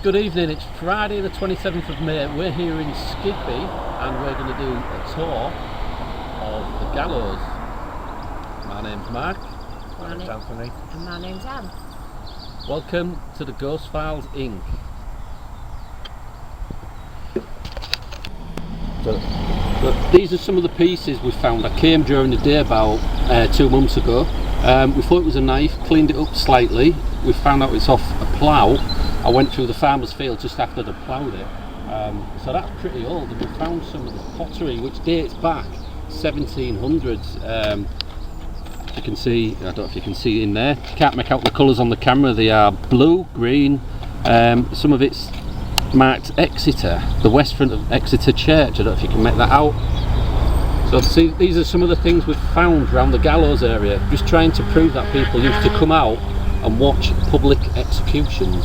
Good evening, it's Friday the 27th of May. We're here in Skidby and we're going to do a tour of the Gallows. My name's Mark. My name's Anthony. And my name's Anne. Welcome to the Ghost Files Inc. So these are some of the pieces we found. I came during the day about 2 months ago. We thought it was a knife, cleaned it up slightly. We found out it's off a plough. I went through the farmer's field just after they'd ploughed it. So that's pretty old, and we found some of the pottery which dates back 1700s. You can see, I don't know if you can see in there, you can't make out the colours on the camera. They are blue, green, some of it's marked Exeter, the west front of Exeter Church. I don't know if you can make that out. So see, these are some of the things we've found around the Gallows area, just trying to prove that people used to come out and watch public executions.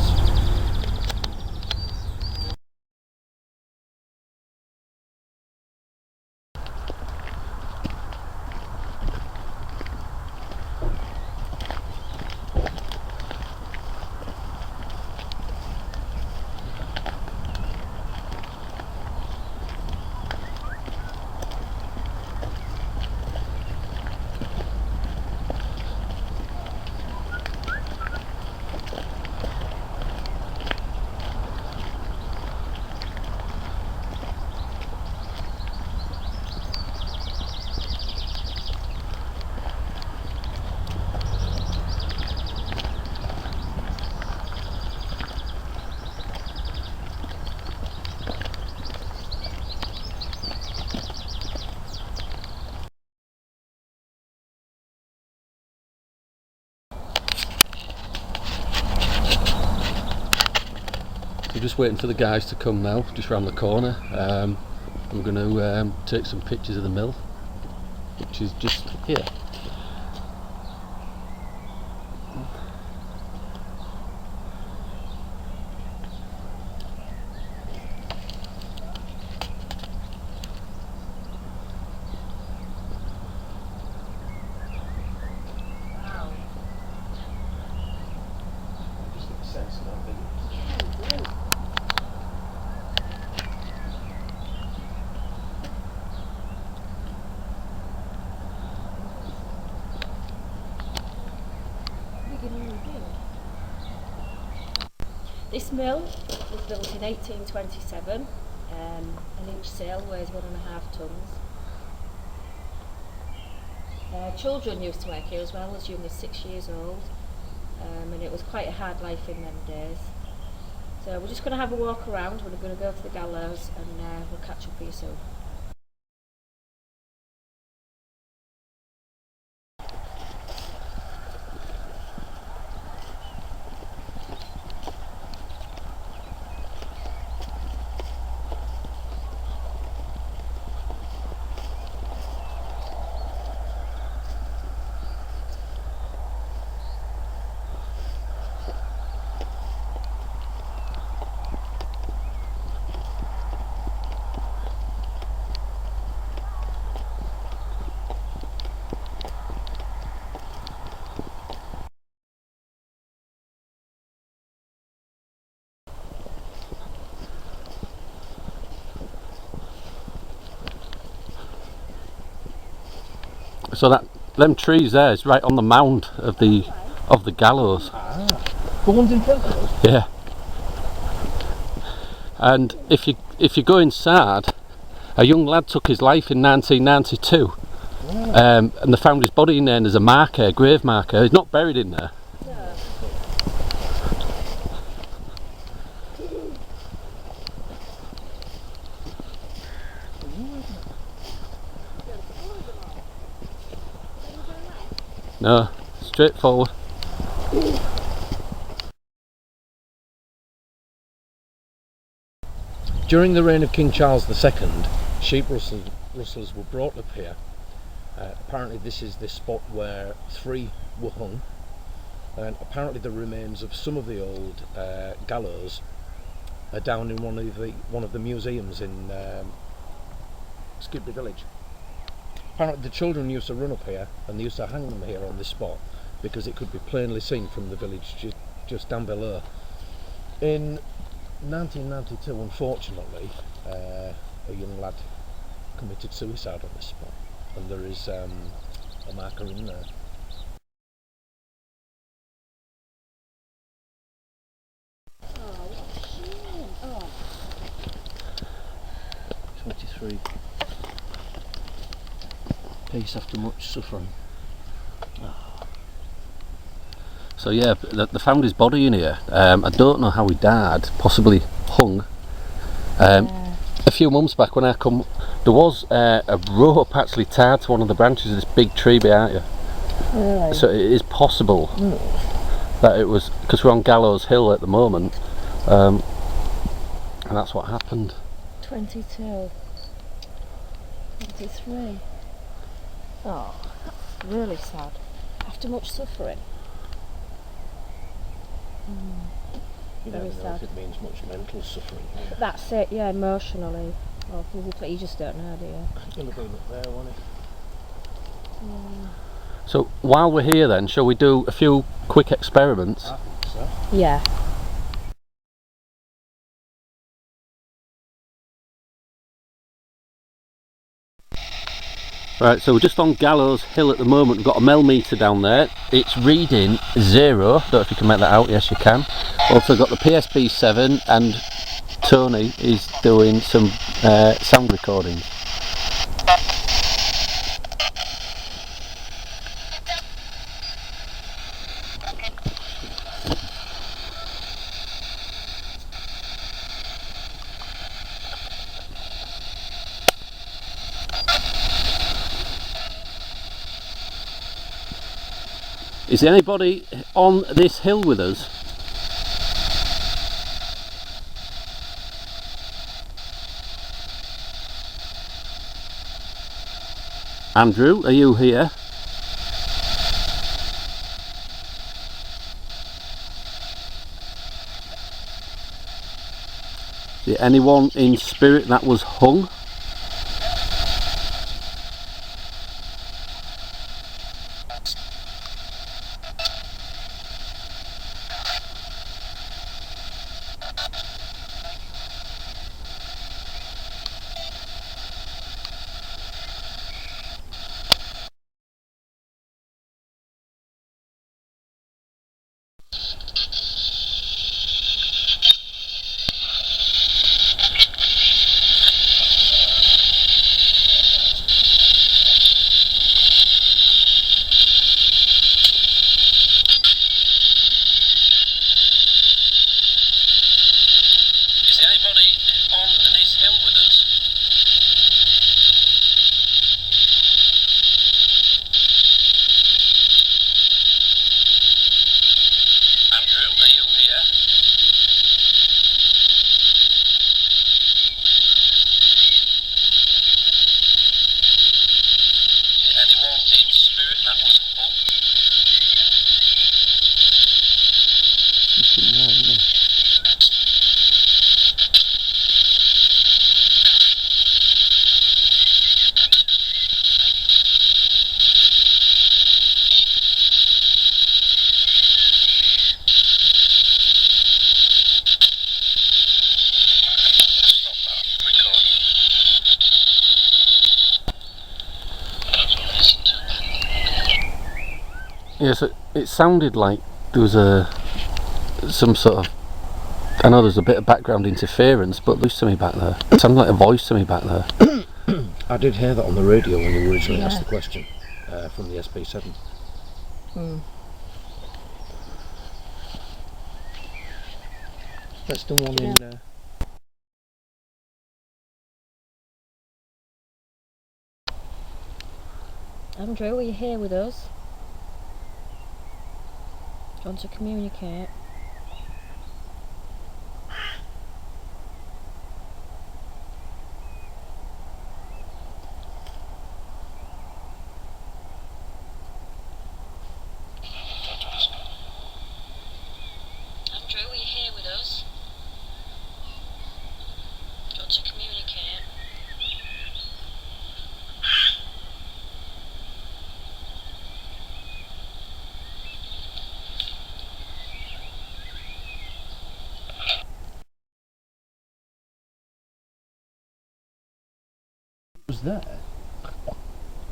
We're just waiting for the guys to come now, just round the corner. I'm going to take some pictures of the mill, which is just here. This mill was built in 1827 and each sail weighs 1.5 tons. Children used to work here as well, as young as 6 years old, and it was quite a hard life in them days. So we're just going to have a walk around. We're going to go to the Gallows and we'll catch up with you soon. So them trees there is right on the mound of the gallows. The ones in front of us? Yeah. And if you go inside, a young lad took his life in 1992, and they found his body in there, and there's a marker, a grave marker. He's not buried in there. No, straight forward. During the reign of King Charles II, sheep rustlers were brought up here. Apparently this is the spot where 3 were hung, and apparently the remains of some of the old gallows are down in one of the museums in Skidby village. Apparently the children used to run up here and they used to hang them here on this spot because it could be plainly seen from the village just down below. In 1992, unfortunately, a young lad committed suicide on this spot, and there is a marker in there. Oh, what a shame. Oh. 23. Peace after much suffering. So yeah, they found his body in here. I don't know how he died, possibly hung. A few months back when I come, there was a rope actually tied to one of the branches of this big tree behind you. Really? So it is possible that it was, because we're on Gallows Hill at the moment, and that's what happened. 22. 23. Oh, that's really sad. After much suffering. You Very never know sad. if it means much mental suffering. That's it, yeah, emotionally. Or physically, you just don't know, do you? It'll have been up there, won't it? So while we're here then, shall we do a few quick experiments? I think so. Yeah. Right, so we're just on Gallows Hill at the moment. We've got a mel meter down there. It's reading 0. Don't know if you can make that out. Yes, you can. Also got the PSP 7, and Tony is doing some sound recordings. Is there anybody on this hill with us? Andrew, are you here? Is there anyone in spirit that was hung? Yes, it sounded like there was some sort of, I know there's a bit of background interference, but voice to me back there. It sounded like a voice to me back there. I did hear that on the radio when you originally asked the question from the SP7. Let's do one in. Andrew, are you here with us? Do you want to communicate? Andrew, are you here with us? Do you want to communicate? there,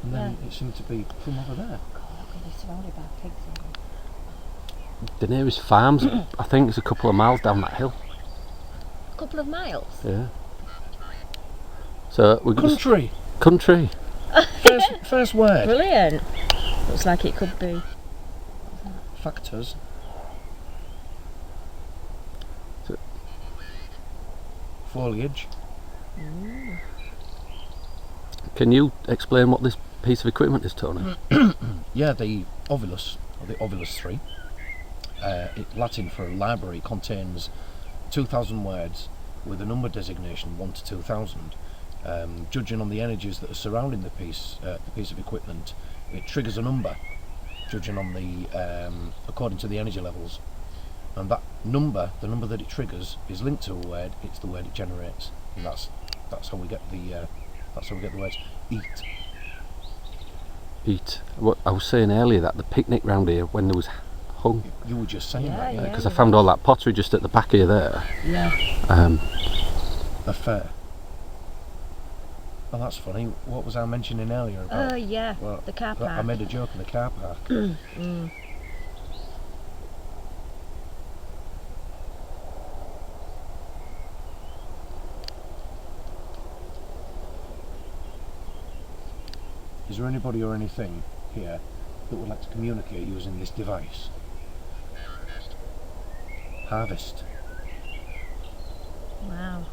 and then Yeah. it seemed to be from over there. God, look at this, surrounded by pigs. The nearest farms, I think, is a couple of miles down that hill. A couple of miles. Yeah. So we're going to Country. country. First word. Brilliant. Looks like it could be. Factors. So- Foliage. Can you explain what this piece of equipment is, Tony? Yeah, the Ovilus, or the Ovilus 3, Latin for library, contains 2,000 words with a number designation 1 to 2,000. Judging on the energies that are surrounding the piece of equipment, it triggers a number, judging on the according to the energy levels, and that number, the number that it triggers, is linked to a word. It's the word it generates, and that's how we get the words eat. Eat. What I was saying earlier, that the picnic round here when there was hung, You were just saying Yeah, that, yeah. yeah. because I found all that pottery just at the back here there. Yeah. A fair. Oh, that's funny. What was I mentioning earlier about? Oh, yeah. Well, The car I park. made a joke in the car park. Is there anybody or anything here that would like to communicate using this device? Harvest. Wow.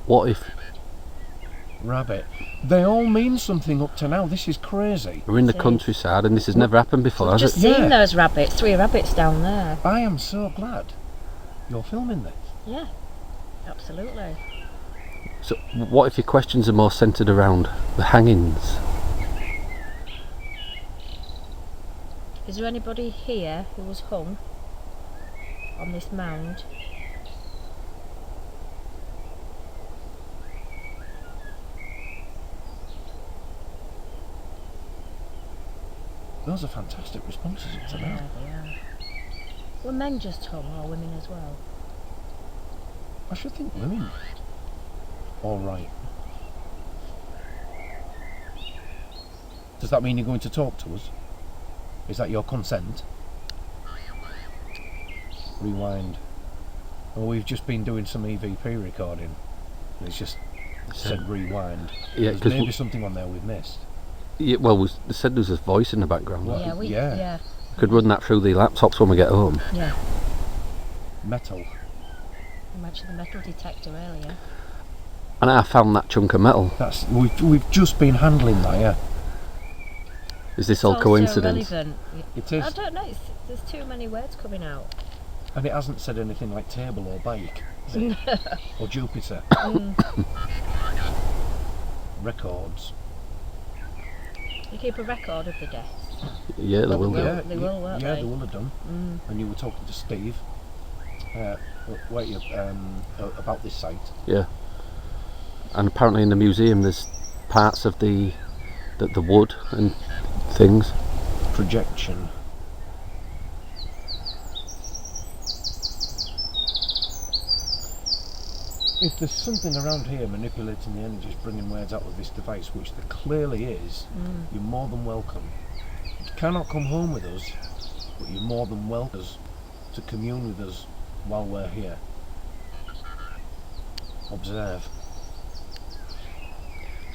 What if Rabbit. They all mean something up to now. This is crazy. we're in the See. countryside and this has never happened before, I've has just it? Yeah. seen those rabbits. 3 rabbits down there. I am so glad you're filming this. Yeah. Absolutely. So what if your questions are more centred around the hangings? Is there anybody here who was hung on this mound? Those are fantastic responses up to now. Yeah, they are. Were men just hung or women as well? I should think women. All right. Does that mean you're going to talk to us? Is that your consent? Rewind. Well, we've just been doing some EVP recording. And it's just said rewind. Yeah, There's 'cause maybe something on there we've missed. Yeah, well, they said there was a voice in the background. Well, Yeah, yeah. yeah. Could run that through the laptops when we get home. Yeah. Metal. I mentioned the metal detector earlier. And I found that chunk of metal. That's we've just been handling that, yeah. Is this all It's coincidence? So relevant. It I is. don't know. There's too many words coming out. And it hasn't said anything like table or bike, has it? Or Jupiter. Records. You keep a record of the deaths. Yeah, they will do. Yeah, They will, won't yeah, they? they will have done. And you were talking to Steve about this site. Yeah. And apparently in the museum there's parts of the wood and things. Projection. If there's something around here manipulating the energies, bringing words out of this device, which there clearly is, you're more than welcome. You cannot come home with us, but you're more than welcome to commune with us while we're here. Observe.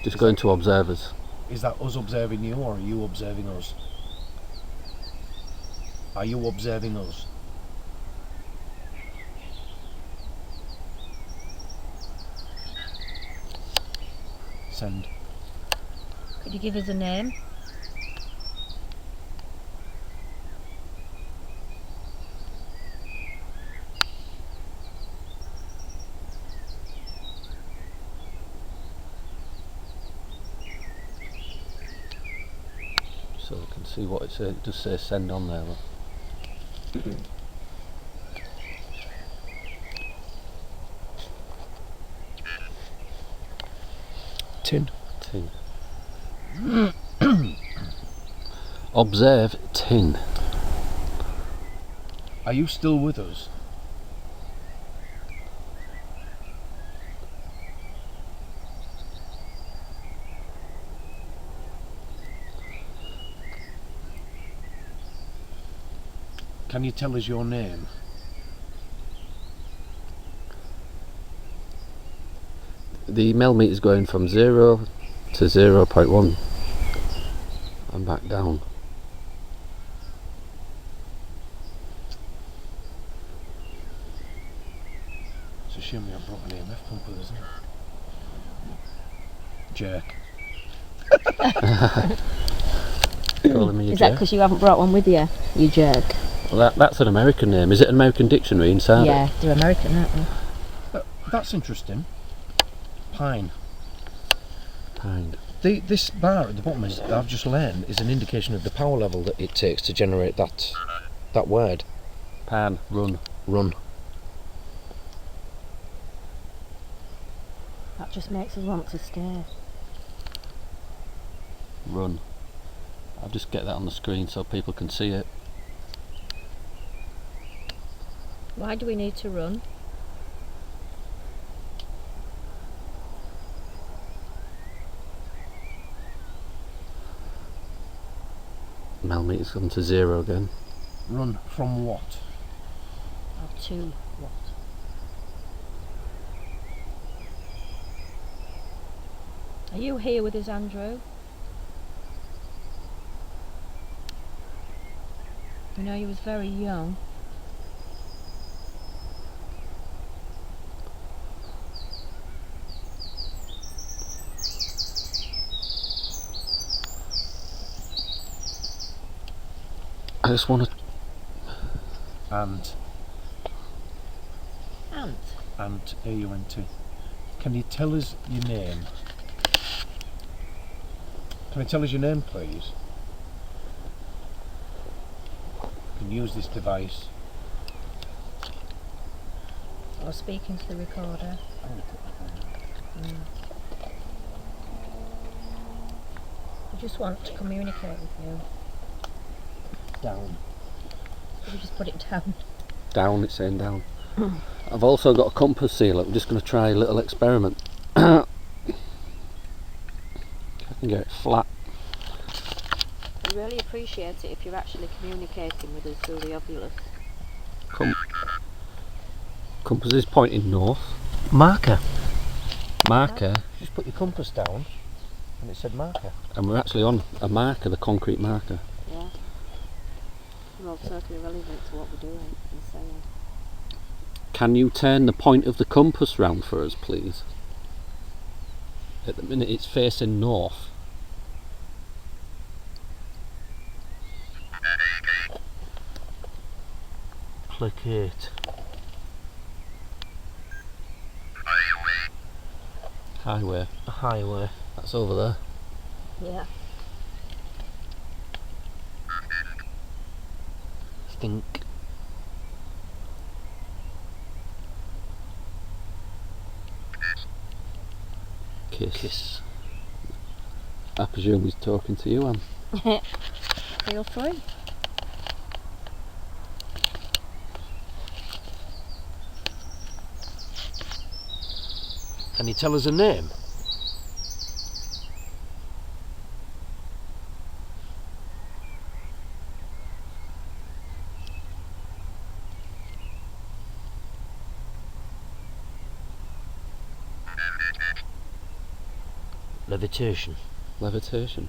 Just going to observers. Is that us observing you, or are you observing us? Are you observing us? Send. Could you give us a name? So we can see what it says. It does say send on there. Look. Tin. Tin. Observe tin. Are you still with us? Can you tell us your name? The millimeter is going from 0 to 0.1 and back down. It's a shame we haven't brought an EMF pump with us, isn't it? Jerk. Calling me a Is that jerk? because you haven't brought one with you? You jerk. Well, that's an American name. Is it an American dictionary inside Yeah, it? they're American, aren't they? That's interesting. Pine. Pine. This bar at the bottom is, that I've just learned, is an indication of the power level that it takes to generate that word. Pan. Run. Run. That just makes us want to stay. Run. I'll just get that on the screen so people can see it. Why do we need to run? Millimeters come to 0 again. Run from what? Or to what? Are you here with us, Andrew? You know you was very young. I just want to. And Ant. AUNT. Can you tell us your name? Can you tell us your name, please? You can use this device. Or speaking to the recorder. We just want to communicate with you. Down. So we just put it down. Down, it's saying down. I've also got a compass sealer. I'm just going to try a little experiment. I can get it flat. We really appreciate it if you're actually communicating with us through the ovulus. Compass is pointing north. Marker. Marker. Just put your compass down and it said marker. And we're actually on a marker, the concrete marker. Yeah. We're all totally relevant to what we're doing and saying. Can you turn the point of the compass round for us, please? At the minute it's facing north. Placate. Highway. A highway. That's over there. Yeah. Stink. Kiss. I presume he's talking to you, Anne. Feel free. Can you tell us a name? Levitation. Levitation.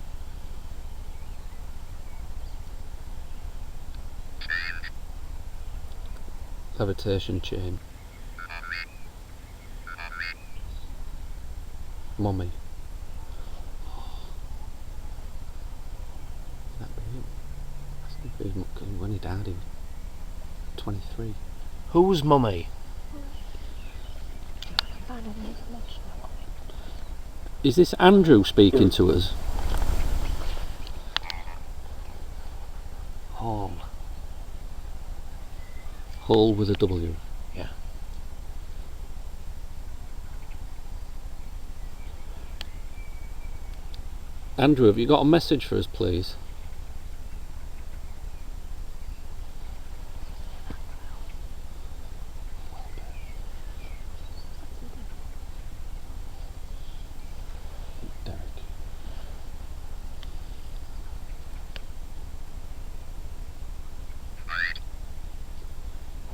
Levitation chain. Mummy. That big. That's the big muck when he died in 23. Who's mummy? Is this Andrew speaking to us? Hall. Hall with a W. Yeah. Andrew, have you got a message for us, please?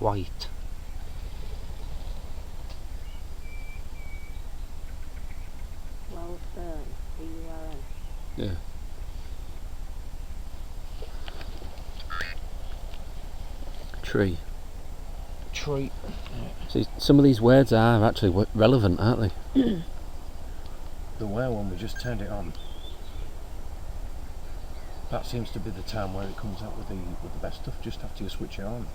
White. Well, B-U-R-N. Yeah. Tree. Tree. See, some of these words are actually relevant, aren't they? The where one, we just turned it on. That seems to be the time where it comes out with the best stuff, just after you switch it on.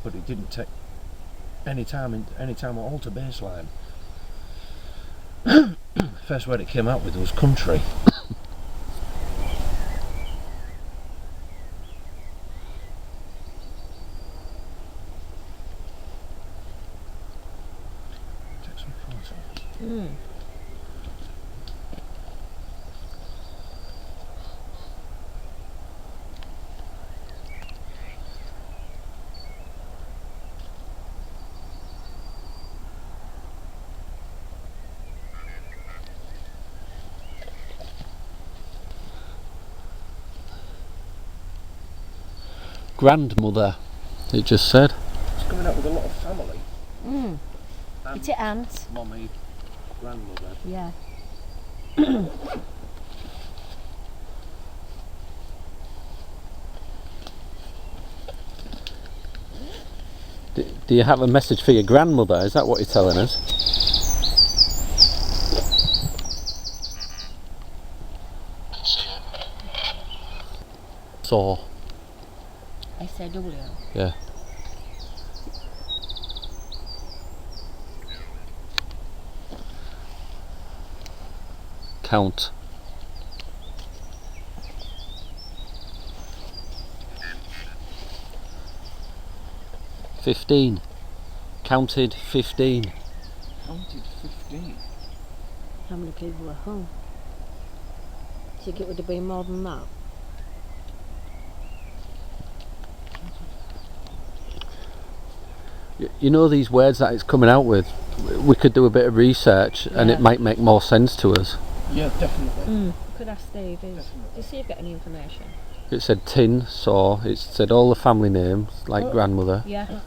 But it didn't take any time at all to baseline. First word it came out with was country. Take some photos. Grandmother, it just said. It's coming out with a lot of family. Is it aunt? Mommy, grandmother. Yeah. Do you have a message for your grandmother? Is that what you're telling us? Saw. S-A-W. Yeah. Count. $15. Counted 15. Counted 15. How many people were home? Do you think it would have been more than that? You know these words that it's coming out with, we could do a bit of research and it might make more sense to us. Yeah, definitely. Could ask Steve. Do you see if you get any information? It said tin, saw, it said all the family names, like grandmother. Yeah.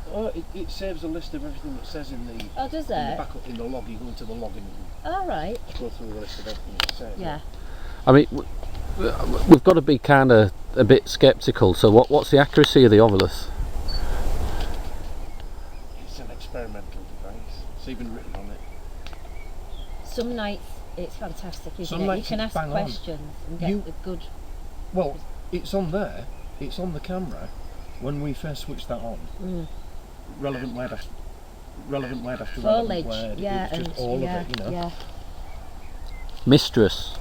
It saves a list of everything that says in the Oh, does in the it? backup, in the log. You go into the log and All right. scroll through the list of everything it says. Yeah. I mean, we've got to be kind of a bit sceptical. So what's the accuracy of the ovulus? It's an experimental device. It's even written on it. Some nights it's fantastic, isn't Some it? You nights can it's ask bang on. questions and get the good. Well, it's on there. It's on the camera. When we first switched that on, relevant word after relevant Foliage, word. yeah, It was just and all yeah, of it, you know. yeah. Mistress.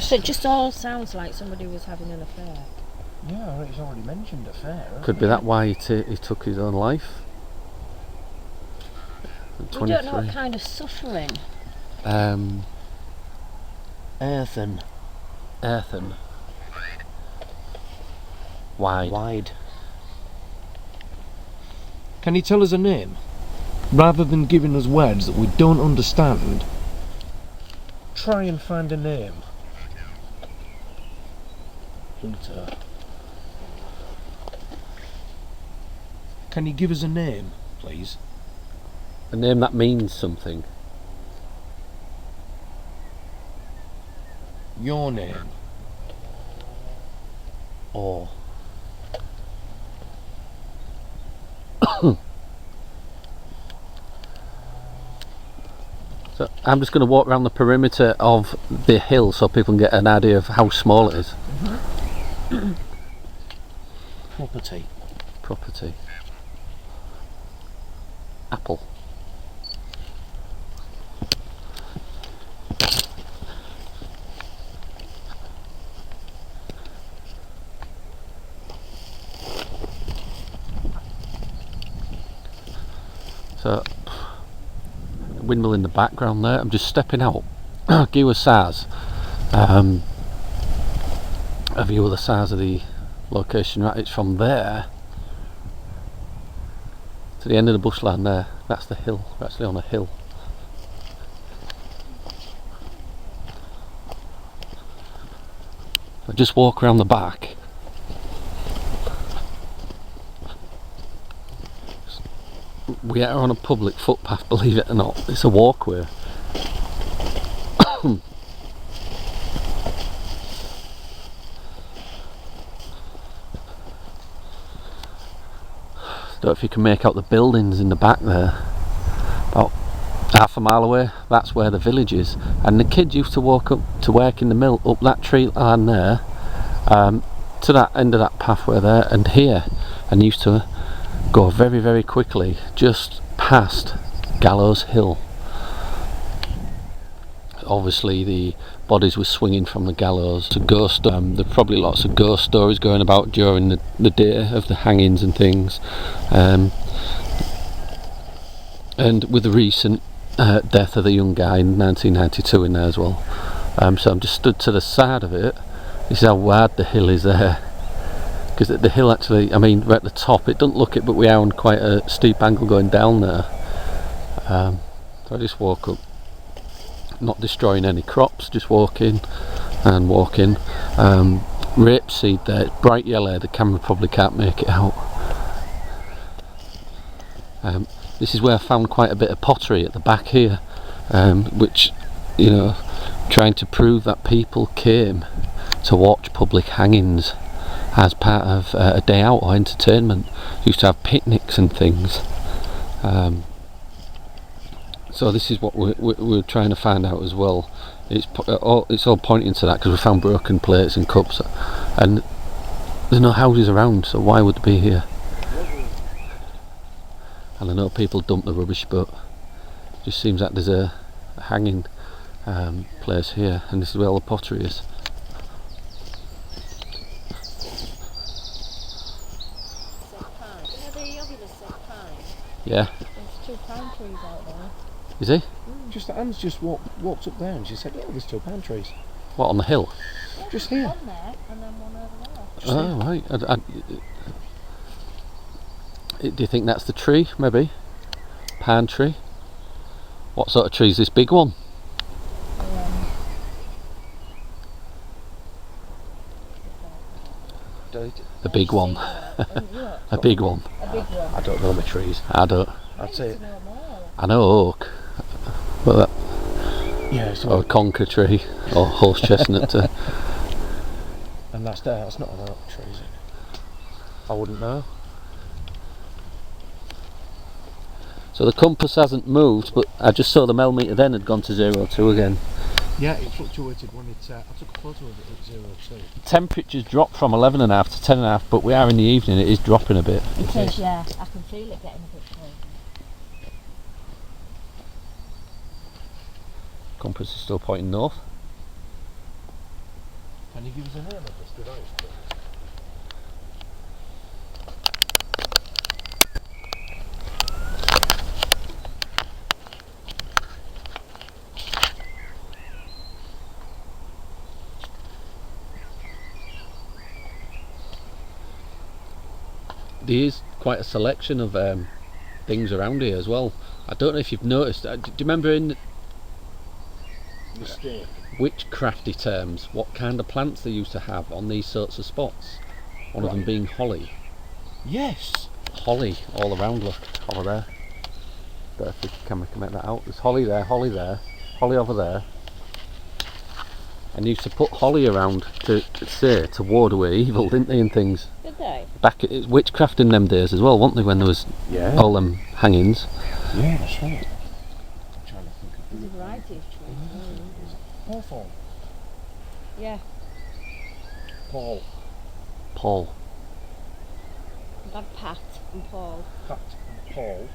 So it just all sounds like somebody was having an affair. Yeah, it's already mentioned affair. Could be that why he took his own life. At We don't know 23. what kind of suffering. Earthen. Earthen. Wide. Wide. Can you tell us a name? Rather than giving us words that we don't understand, try and find a name. Hunter. Can you give us a name, please? A name that means something. Your name. Or. So I'm just going to walk around the perimeter of the hill so people can get an idea of how small it is. Property. Property. Apple. So, windmill in the background there. I'm just stepping out. Give a size. A view of the size of the location. Right, it's from there to the end of the bushland there. That's the hill. We're actually on a hill. I just walk around the back. We are on a public footpath, believe it or not. It's a walkway. Don't know if you can make out the buildings in the back there. About half a mile away, that's where the village is. And the kids used to walk up to work in the mill, up that tree line there, to that end of that pathway there, and here, and used to go very, very quickly just past Gallows Hill. Obviously the bodies were swinging from the gallows. It's a ghost. There are probably lots of ghost stories going about during the day of the hangings and things, and with the recent death of the young guy in 1992 in there as well. So I'm just stood to the side of it. This is how wide the hill is there, because the hill actually, I mean, we're at the top, it doesn't look it, but we are on quite a steep angle going down there. So I just walk up, not destroying any crops, just walking and walking. Rapeseed there, it's bright yellow, the camera probably can't make it out. This is where I found quite a bit of pottery at the back here, which, you know, trying to prove that people came to watch public hangings as part of a day out or entertainment. Used to have picnics and things. So this is what we're trying to find out as well. It's all pointing to that, because we found broken plates and cups, and there's no houses around, so why would they be here? And I know people dump the rubbish, but it just seems like there's a hanging place here, and this is where all the pottery is. Yeah. There's 2 pine trees out there. Is he? Just Anne's just walked up there and she said, "Oh, there's 2 pine trees." What, on the hill? Yeah, Just here. One there and then one over there. Just here. Oh, right. Do you think that's the tree, maybe? Pine tree? What sort of tree is this big one? The big one. A big one. A big one. I don't know my trees. I don't. I'd say I know oak. But that, yeah, it's or a conker tree, or horse chestnut. And that's there. That's not an oak tree, is it? I wouldn't know. So the compass hasn't moved, but I just saw the millimetre then had gone to 0.2 again. Yeah, it fluctuated when it. I took a photo of it at 0.2. Temperature's dropped from 11.5 to 10.5, but we are in the evening. It is dropping a bit. It is, yeah. I can feel it getting a bit cold. Compass is still pointing north. Can you give us a name of this device, please? There is quite a selection of things around here as well. I don't know if you've noticed. Do you remember in Mistake. witchcrafty terms what kind of plants they used to have on these sorts of spots? One of them being holly. Yes. Holly all around. Look over there. Don't know if the camera can make that out. There's holly there, holly over there. And used to put holly around to ward away evil, didn't they, and things. Did they? Back it's witchcraft in them days as well, weren't they, when there was all them hangings. Yeah, that's right. I'm trying to think of There's a variety of trees. Hawthorn. Yeah. Paul. I've had Pat and Paul. Pat and Paul.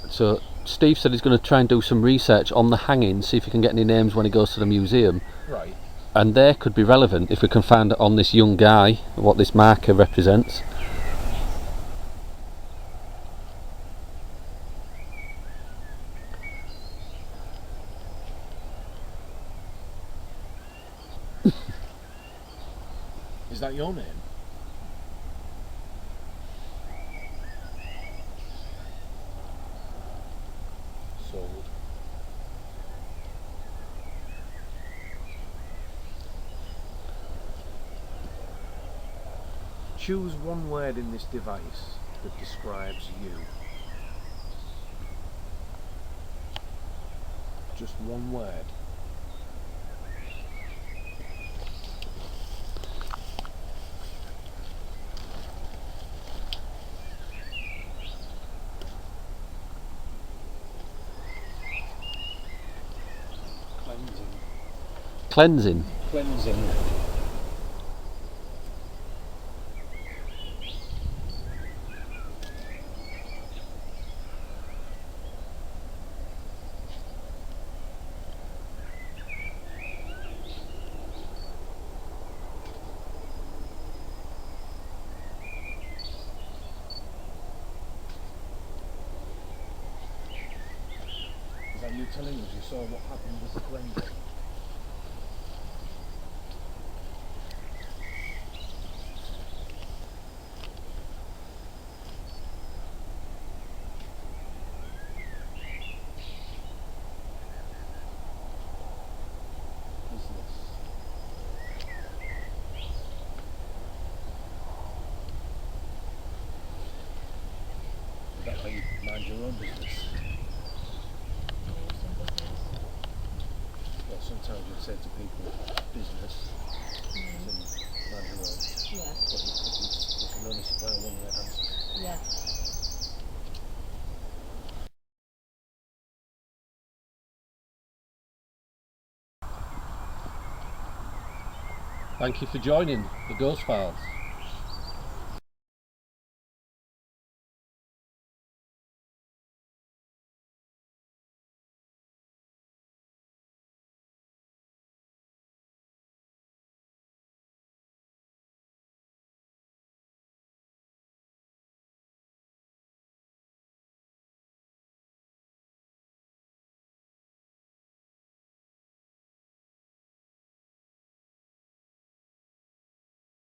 So Steve said he's going to try and do some research on the hangings, see if he can get any names when he goes to the museum. Right. And they could be relevant if we can find on this young guy what this marker represents. Is that your name? Sold. Choose one word in this device that describes you. just one word. Cleansing. Cleansing. Is that you telling us you saw what happened with the cleansing? Is that how you mind your own business? Well, sometimes you'd say to people, business, and mind your own. Yeah. But you can only supply a one-word answer. Yeah. Thank you for joining the Ghost Files.